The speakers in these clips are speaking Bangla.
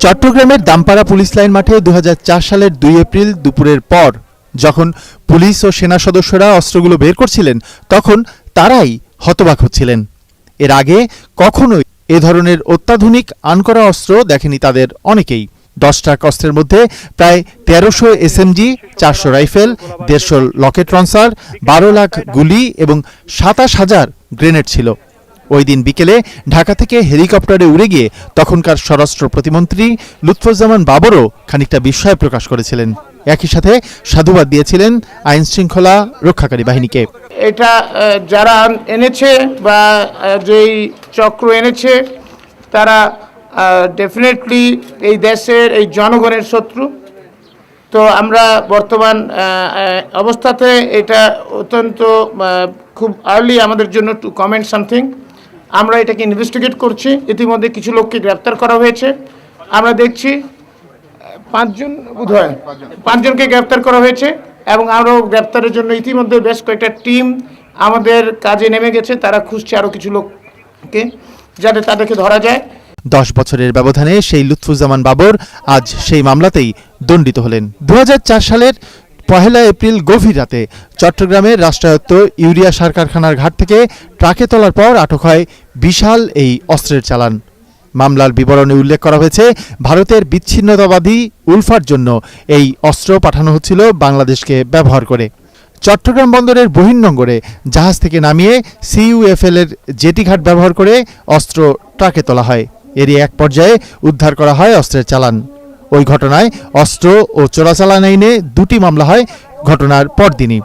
চট্টগ্রামের দামপাড়া পুলিশ লাইন মাঠে 2004 সালের 2 এপ্রিল দুপুরের পর যখন পুলিশ ও সেনা সদস্যরা অস্ত্রগুলো বের করছিলেন তখন তারাই হতবাক হচ্ছিলেন। এর আগে কখনোই এ ধরনের অত্যাধুনিক আনকরা অস্ত্র দেখেনি তাদের অনেকেই। 10 ট্রাক অস্ত্রের মধ্যে প্রায় 1300 SMG, 400 rifle, 150 Locket launcher, 12 lakh গুলি এবং 27,000 গ্রেনেড ছিল। ওই দিন বিকেলে ঢাকা থেকে হেলিকপ্টারে উড়ে গিয়ে তখনকার স্বরাষ্ট্র প্রতিমন্ত্রী লুৎফুজ্জামান বাবরও খানিকটা বিস্ময় প্রকাশ করেছিলেন। একই সাথে সাধুবাদ দিয়েছিলেন আইন শৃঙ্খলা রক্ষাকারী বাহিনীকে। এটা যারা এনেছে বা যেই চক্র এনেছে তারা ডেফিনেটলি এই দেশের এই জনগণের শত্রু। তো আমরা বর্তমান অবস্থাতে এটা অত্যন্ত খুব আর্লি আমাদের জন্য টু কমেন্ট সামথিং। আমরা এটাকে ইনভেস্টিগেট করছি। ইতিমধ্যে কিছু লোককে গ্রেপ্তার করা হয়েছে। আমরা দেখছি 5 জনকে গ্রেপ্তার করা হয়েছে এবং আরও গ্রেপ্তারের জন্য ইতিমধ্যে বেশ কয়েকটা টিম আমাদের কাজে নেমে গেছে। তারা খুঁজছে আরও কিছু লোককে যাতে তাদেরকে ধরা যায়। 10 বছরের ব্যবধানে সেই লুৎফুজ্জামান বাবর আজ সেই মামলাতেই দণ্ডিত হলেন। 2004 সালের 1 এপ্রিল গভীর রাতে চট্টগ্রামের রাষ্ট্রায়ত্ত ইউরিয়া সার কারখানার ঘাট থেকে ট্রাকে তোলার পর আটক হয় বিশাল এই অস্ত্রের চালান। মামলার বিবরণে উল্লেখ করা হয়েছে, ভারতের বিচ্ছিন্নতাবাদী উলফার জন্য এই অস্ত্র পাঠানো হচ্ছিল বাংলাদেশকে ব্যবহার করে। চট্টগ্রাম বন্দরের বহির্নোঙরে জাহাজ থেকে নামিয়ে সিইউএফএল এর জেটি ঘাট ব্যবহার করে অস্ত্র ট্রাকে তোলা হয়। এরই এক পর্যায়ে উদ্ধার করা হয় অস্ত্রের চালান। ওই ঘটনায় অস্ত্র ও চোরাচালান আইনে 2টি মামলা হয় ঘটনার পরদিনই।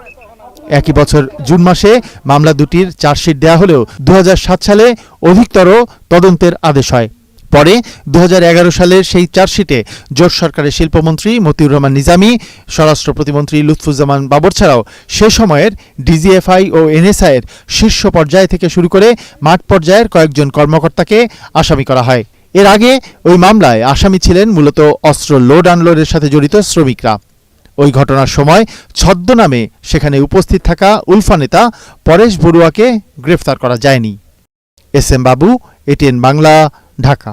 একই বছর জুন মাসে মামলা দুটির চার্জশিট দেওয়া হলেও 2007 সালে অধিকতর তদন্তের আদেশ হয়। পরে 2011 সালের সেই চার্জশিটে জোট সরকারের শিল্পমন্ত্রী মতিউর রহমান নিজামী, স্বরাষ্ট্র প্রতিমন্ত্রী লুৎফুজ্জামান বাবর ছাড়াও সে সময়ের ডিজিএফআই ও এনএসআই এর শীর্ষ পর্যায় থেকে শুরু করে মাঠ পর্যায়ের কয়েকজন কর্মকর্তাকে আসামি করা হয়। এর আগে ওই মামলায় আসামি ছিলেন মূলত অস্ত্র লোড আনলোডের সাথে জড়িত শ্রমিকরা। ওই ঘটনার সময় ছদ্মনামে সেখানে উপস্থিত থাকা উলফা নেতা পরেশ বড়ুয়াকে গ্রেফতার করা যায়নি। এস এম বাবু, এটিএন বাংলা, ঢাকা।